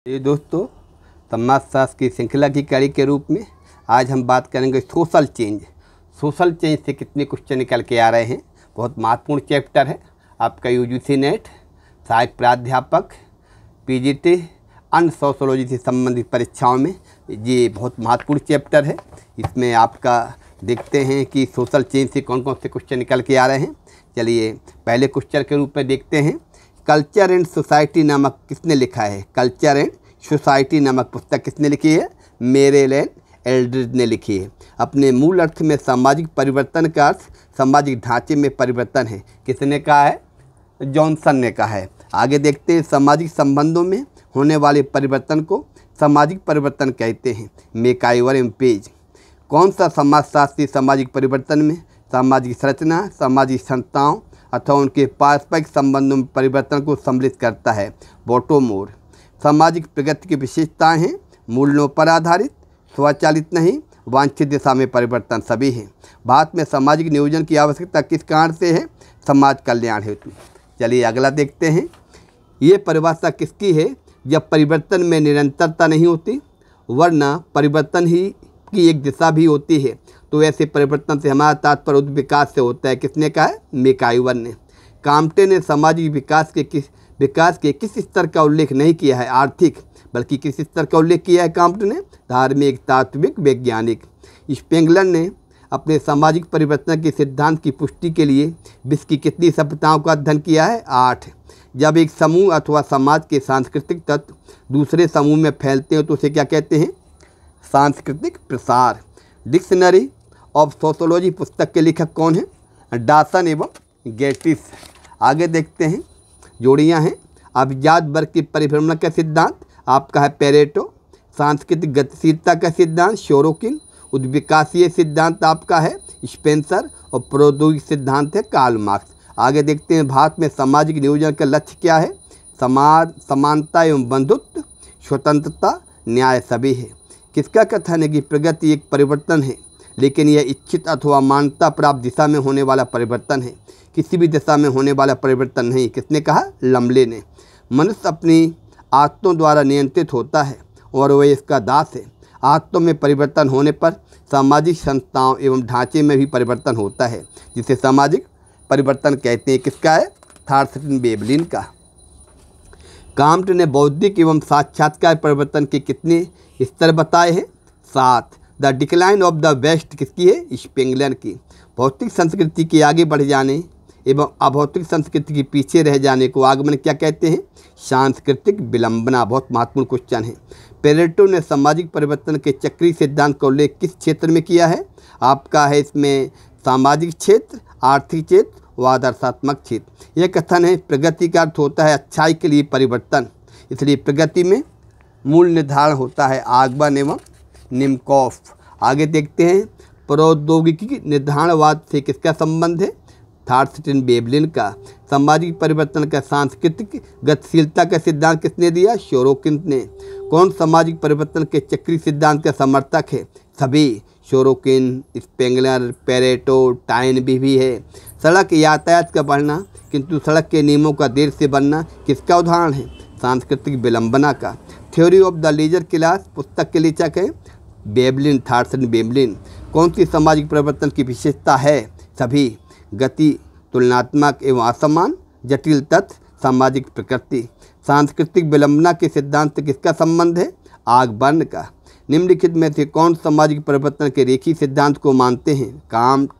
ये दोस्तों, समाजशास्त्र की श्रृंखला की कड़ी के रूप में आज हम बात करेंगे सोशल चेंज। सोशल चेंज से कितने क्वेश्चन निकल के आ रहे हैं। बहुत महत्वपूर्ण चैप्टर है। आपका यूजीसी नेट, सहायक प्राध्यापक, पीजीटी, अन्य सोशोलॉजी से संबंधित परीक्षाओं में ये बहुत महत्वपूर्ण चैप्टर है। इसमें आपका देखते हैं कि सोशल चेंज से कौन कौन से क्वेश्चन निकल के आ रहे हैं। चलिए पहले क्वेश्चन के रूप में देखते हैं। कल्चर एंड सोसाइटी नामक किसने लिखा है? कल्चर एंड सोसाइटी नामक पुस्तक किसने लिखी है? मेरेलैंड एल्ड्रिज ने लिखी है। अपने मूल अर्थ में सामाजिक परिवर्तन का अर्थ सामाजिक ढांचे में परिवर्तन है। किसने कहा है? जॉनसन ने कहा है। आगे देखते हैं, सामाजिक संबंधों में होने वाले परिवर्तन को सामाजिक परिवर्तन कहते हैं। मैकआइवर एम पेज। कौन सा समाजशास्त्री सामाजिक परिवर्तन में सामाजिक संरचना, सामाजिक संस्थाओं अथवा उनके पारस्परिक संबंधों में परिवर्तन को सम्मिलित करता है? बोटोमोर। सामाजिक प्रगति की विशेषताएं हैं मूल्यों पर आधारित, स्वचालित नहीं, वांछित दिशा में परिवर्तन सभी हैं। भारत में सामाजिक नियोजन की आवश्यकता किस कारण से है? समाज कल्याण हेतु। चलिए अगला देखते हैं। ये परिभाषा किसकी है? जब परिवर्तन में निरंतरता नहीं होती वरना परिवर्तन ही की एक दिशा भी होती है तो ऐसे परिवर्तन से हमारा तात्पर्य विकास से होता है। किसने कहा है? मैकआइवर ने। काम्टे ने सामाजिक विकास के किस स्तर का उल्लेख नहीं किया है? आर्थिक, बल्कि किस स्तर का उल्लेख किया है काम्टे ने? धार्मिक, तात्विक, वैज्ञानिक। स्पेंगलर ने अपने सामाजिक परिवर्तन के सिद्धांत की पुष्टि के लिए विश्व की कितनी सभ्यताओं का अध्ययन किया है? 8। जब एक समूह अथवा समाज के सांस्कृतिक तत्व दूसरे समूह में फैलते हैं तो उसे क्या कहते हैं? सांस्कृतिक प्रसार। डिक्शनरी ऑफ सोशोलॉजी पुस्तक के लेखक कौन है? डॉसन एवं गेटिस। आगे देखते हैं, जोड़ियां हैं। अभिजात वर्ग के परिभ्रमण का सिद्धांत आपका है पेरेटो। सांस्कृतिक गतिशीलता का सिद्धांत शोरोकिन। उद्विकासीय सिद्धांत आपका है स्पेंसर और प्रौद्योगिक सिद्धांत है कार्ल मार्क्स। आगे देखते हैं, भारत में सामाजिक नियोजन का लक्ष्य क्या है? समाज, समानता एवं बंधुत्व, स्वतंत्रता, न्याय सभी है। किसका कथन है कि प्रगति एक परिवर्तन है लेकिन यह इच्छित अथवा मान्यता प्राप्त दिशा में होने वाला परिवर्तन है, किसी भी दिशा में होने वाला परिवर्तन नहीं? किसने कहा? लम्ले ने। मनुष्य अपनी आदतों द्वारा नियंत्रित होता है और वह इसका दास है। आदतों में परिवर्तन होने पर सामाजिक संस्थाओं एवं ढांचे में भी परिवर्तन होता है जिसे सामाजिक परिवर्तन कहते हैं। किसका है? थॉर्स्टेन वेबलिन का। काम्टे ने बौद्धिक एवं साक्षात्कार परिवर्तन के कितने स्तर बताए हैं? 7। The decline of the West किसकी है? स्पेंगलर की। भौतिक संस्कृति के आगे बढ़ जाने एवं अभौतिक संस्कृति के पीछे रह जाने को आगमन क्या कहते हैं? सांस्कृतिक विलंबना। बहुत महत्वपूर्ण क्वेश्चन है। पेरेटो ने सामाजिक परिवर्तन के चक्रीय सिद्धांत का उल्लेख किस क्षेत्र में किया है? आपका है इसमें सामाजिक क्षेत्र, आर्थिक क्षेत्र व आदर्शात्मक क्षेत्र। यह कथन है प्रगति का अर्थ होता है अच्छाई के लिए परिवर्तन, इसलिए प्रगति में मूल निर्धारण होता है आगमन एवं निम्कोफ। आगे देखते हैं, प्रौद्योगिकी निर्धारणवाद से किसका संबंध है? थॉर्स्टेन वेबलिन का। सामाजिक परिवर्तन का सांस्कृतिक गतिशीलता का सिद्धांत किसने दिया? शोरोकिन ने। कौन सामाजिक परिवर्तन के चक्रीय सिद्धांत का समर्थक है? सभी। शोरोकिन, स्पेंगलर, पेरेटो, टाइन भी है। सड़क यातायात का बढ़ना किंतु सड़क के नियमों का देर से बनना किसका उदाहरण है? सांस्कृतिक विलंबना का। Theory of the leisure class पुस्तक के लेखक है वेबलिन, थॉर्स्टेन वेबलिन। कौन सी सामाजिक परिवर्तन की विशेषता है? सभी। गति, तुलनात्मक एवं असमान, जटिल तथ्य, सामाजिक प्रकृति। सांस्कृतिक विलंबना के सिद्धांत से किसका संबंध है? आग वर्ण का। निम्नलिखित में से कौन सामाजिक परिवर्तन के रेखीय सिद्धांत को मानते हैं? काम्ट।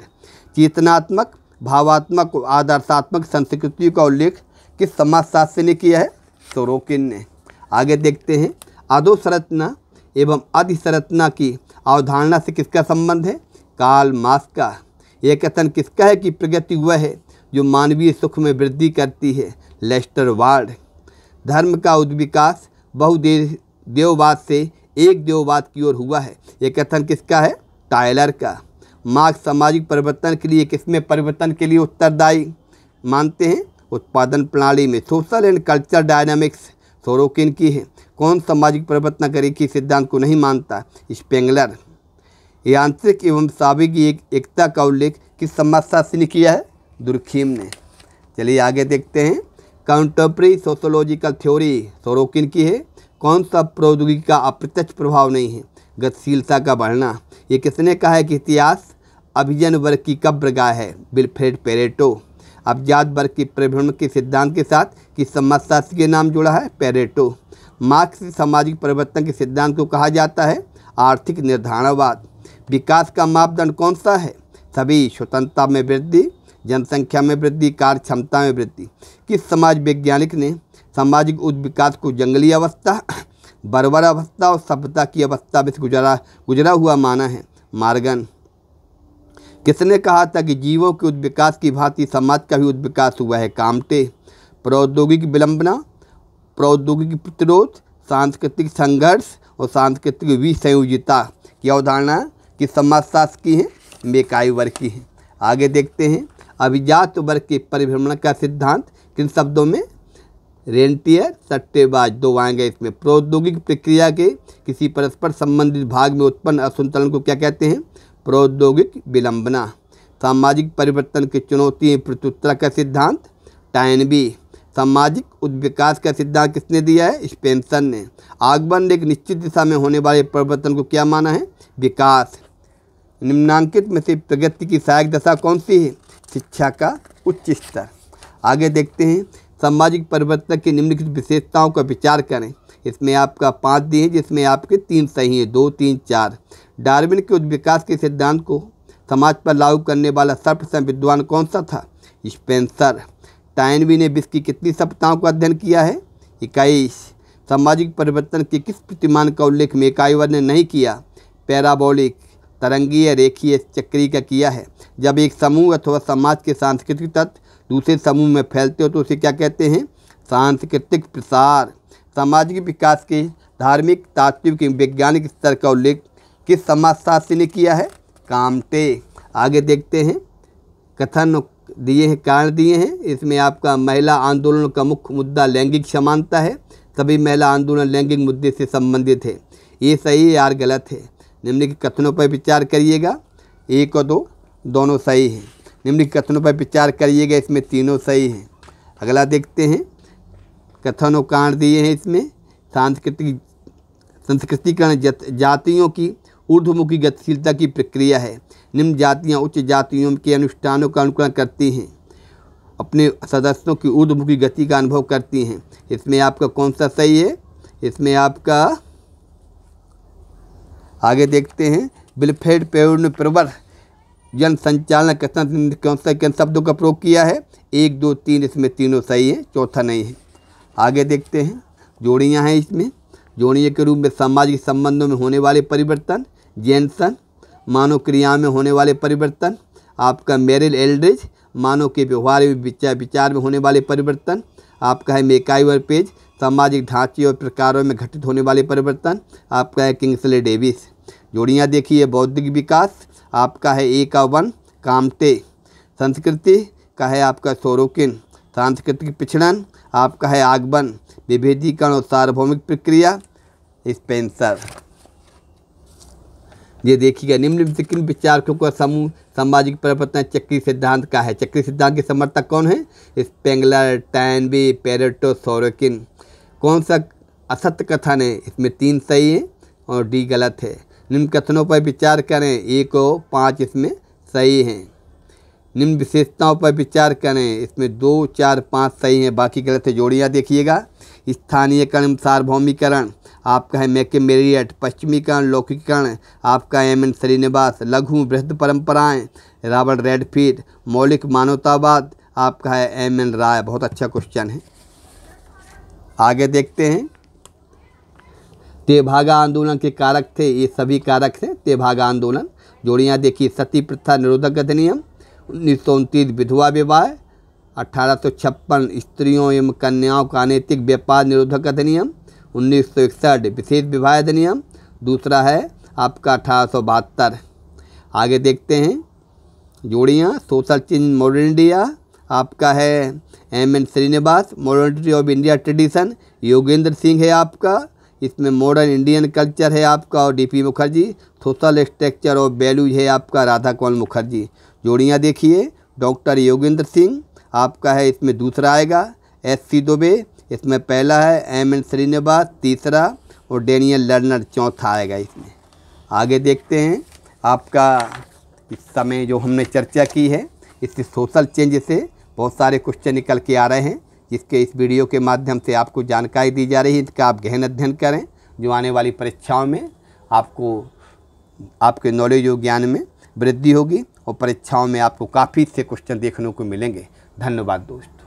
चेतनात्मक, भावात्मक और आदर्शात्मक संस्कृतियों का उल्लेख किस समाजशास्त्री ने किया है? शोरोकिन ने। आगे देखते हैं, अधोसंरचना एवं अधिसंरचना की अवधारणा से किसका संबंध है? कार्ल मार्क्स का। यह कथन किसका है कि प्रगति वह है जो मानवीय सुख में वृद्धि करती है? Lester Ward. धर्म का उद्विकास बहुदेववाद से एक देववाद की ओर हुआ है। यह कथन किसका है? टायलर का। मार्क्स सामाजिक परिवर्तन के लिए किसमें परिवर्तन के लिए उत्तरदायी मानते हैं? उत्पादन प्रणाली में। सोशल एंड कल्चर डायनामिक्स शोरोकिन की है। कौन सामाजिक परिवर्तन का रेखीय सिद्धांत को नहीं मानता? स्पेंगलर। यांत्रिक एवं साविक एकता का उल्लेख किस समाजशास्त्री ने किया है? दुर्खीम ने। चलिए आगे देखते हैं, कंटेम्प्रेरी सोशोलॉजिकल थ्योरी शोरोकिन की है। कौन सा प्रौद्योगिकी का अप्रत्यक्ष प्रभाव नहीं है? गतिशीलता का बढ़ना। ये किसने कहा है कि इतिहास अभिजन वर्ग की कब्रगाह है? Wilfred Pareto. अभिजात वर्ग के परिभ्रमण के सिद्धांत के साथ किस समाजशास्त्री के नाम जुड़ा है? पेरेटो। मार्क्स सामाजिक परिवर्तन के सिद्धांत को कहा जाता है आर्थिक निर्धारणवाद। विकास का मापदंड कौन सा है? सभी। स्वतंत्रता में वृद्धि, जनसंख्या में वृद्धि, कार्य क्षमता में वृद्धि। किस समाज वैज्ञानिक ने सामाजिक विकास को जंगली अवस्था, बर्बर अवस्था और सभ्यता की अवस्था में गुजरा हुआ माना है? मार्गन। किसने कहा था कि जीवों के विकास की भांति समाज का भी विकास हुआ है? काम्टे। प्रौद्योगिक विलंबना, प्रौद्योगिकी प्रतिरोध, सांस्कृतिक संघर्ष और सांस्कृतिक विसंयोजिता की अवधारणा किस समाजशास्त्र की है? मेकाइवर की है। आगे देखते हैं, अभिजात वर्ग के परिभ्रमण का सिद्धांत किन शब्दों में? रेंटियर, सट्टेबाज। दो आएंगे इसमें। प्रौद्योगिक प्रक्रिया के किसी परस्पर संबंधित भाग में उत्पन्न असंतुलन को क्या कहते हैं? प्रौद्योगिक विलंबना। सामाजिक परिवर्तन की चुनौती प्रत्युत्तर का सिद्धांत? टाइनबी। सामाजिक उद्विकास का सिद्धांत किसने दिया है? स्पेंसर ने। आगमन ने एक निश्चित दिशा में होने वाले परिवर्तन को क्या माना है? विकास। निम्नांकित में से प्रगति की सहायक दशा कौन सी है? शिक्षा का उच्च स्तर। आगे देखते हैं, सामाजिक परिवर्तन की निम्नलिखित विशेषताओं का विचार करें। इसमें आपका 5 दिए हैं जिसमें आपके 3 सही हैं, 2, 3, 4। डार्विन के उद्विकास के सिद्धांत को समाज पर लागू करने वाला सर्वप्रथम विद्वान कौन सा था? स्पेंसर। टाइनबी ने विश्व की कितनी सभ्यताओं का अध्ययन किया है? 21। सामाजिक परिवर्तन के किस प्रतिमान का उल्लेख मेकाइवर ने नहीं किया? पैराबोलिक, तरंगीय, रेखीय, चक्रीय का किया है। जब एक समूह अथवा समाज के सांस्कृतिक तत्व दूसरे समूह में फैलते हो तो उसे क्या कहते हैं? सांस्कृतिक प्रसार। सामाजिक विकास के धार्मिक, तात्विक, वैज्ञानिक स्तर का उल्लेख किस समाजशास्त्री ने किया है? काम्टे। आगे देखते हैं, कथन दिए हैं, कारण दिए हैं। इसमें आपका महिला आंदोलन का मुख्य मुद्दा लैंगिक समानता है। सभी महिला आंदोलन लैंगिक मुद्दे से संबंधित है। ये सही है, यार गलत है। निम्नलिखित कथनों पर विचार करिएगा। 1 और 2 दोनों सही हैं। निम्नलिखित कथनों पर विचार करिएगा, इसमें तीनों सही हैं। अगला देखते हैं, कथन और कारण दिए हैं इसमें। संस्कृतिकरण जातियों की ऊर्ध्वमुखी गतिशीलता की प्रक्रिया है। निम्न जातियाँ उच्च जातियों के अनुष्ठानों का अनुकरण करती हैं, अपने सदस्यों की ऊर्ध्वमुखी गति का अनुभव करती हैं। इसमें आपका कौन सा सही है? इसमें आपका आगे देखते हैं, विल्फ्रेड पेरेटो ने प्रवर जन संचालन कथन कौन सा किन शब्दों का प्रयोग किया है? 1, 2, 3। इसमें तीनों सही है, चौथा नहीं है। आगे देखते हैं, जोड़ियाँ हैं इसमें। जोड़ियों के रूप में सामाजिक संबंधों में होने वाले परिवर्तन, जेनसन। मानव क्रिया में होने वाले परिवर्तन, आपका मेरिल एल्ड्रिज। मानव के व्यवहार विचार में होने वाले परिवर्तन, आपका है मेकाइवर पेज। सामाजिक ढांचे और प्रकारों में घटित होने वाले परिवर्तन, आपका है किंग्सले डेविस। जोड़ियाँ देखिए, बौद्धिक विकास आपका है 1 का 1 काम्टे। संस्कृति का है आपका सोरोकिन। सांस्कृतिक पिछड़न आपका है आगमन। विभेदीकरण और सार्वभौमिक प्रक्रिया स्पेंसर। ये देखिएगा, निम्नलिखित किन विचारकों का समूह सामाजिक परिवर्तन चक्रीय सिद्धांत का है? चक्रीय सिद्धांत के समर्थक कौन है? Spengler, Toynbee, Pareto, Sorokin. कौन सा असत्य कथन है? इसमें 3 सही है और डी गलत है। निम्न कथनों पर विचार करें। 1 और 5 इसमें सही हैं। निम्न विशेषताओं पर विचार करें। इसमें 2, 4, 5 सही हैं, बाकी गलत है। जोड़ियाँ देखिएगा, स्थानीयकरण, सार्वभौमिकरण आपका है मैकेमेरियट। पश्चिमीकरण, लौकिकरण आपका एम.एन. श्रीनिवास। लघु बृहद परंपराएं रॉबर्ट रेडफील्ड। मौलिक मानवतावाद आपका है एम.एन. राय। बहुत अच्छा क्वेश्चन है। आगे देखते हैं, तेभागा आंदोलन के कारक थे। ये सभी कारक थे तेभागा आंदोलन। जोड़ियाँ देखिए, सती प्रथा निरोधक अधिनियम। 1929 विधवा विवाह। 1856 स्त्रियों एवं कन्याओं का अनैतिक व्यापार निरोधक अधिनियम। 1961 विशेष विवाह अधिनियम। दूसरा है आपका 1872। आगे देखते हैं, जोड़ियाँ, सोशल चेंज मॉडर्न इंडिया आपका है M N. Srinivas. Modernity of India tradition Yogendra Singh है आपका। इसमें मॉडर्न इंडियन कल्चर है आपका और D P. Mukherjee. Social structure of values है आपका राधा कमल मुखर्जी। जोड़ियाँ देखिए, डॉक्टर योगेंद्र सिंह आपका है, इसमें दूसरा आएगा। एस.सी. दुबे इसमें पहला है एम एन श्रीनिवास, तीसरा और डेनियल लर्नर चौथा आएगा इसमें। आगे देखते हैं आपका इस समय जो हमने चर्चा की है इससे सोशल चेंज से बहुत सारे क्वेश्चन निकल के आ रहे हैं, जिसके इस वीडियो के माध्यम से आपको जानकारी दी जा रही है। इसका आप गहन अध्ययन करें, जो आने वाली परीक्षाओं में आपको आपके नॉलेज और ज्ञान में वृद्धि होगी और परीक्षाओं में आपको काफ़ी से क्वेश्चन देखने को मिलेंगे। धन्यवाद दोस्त।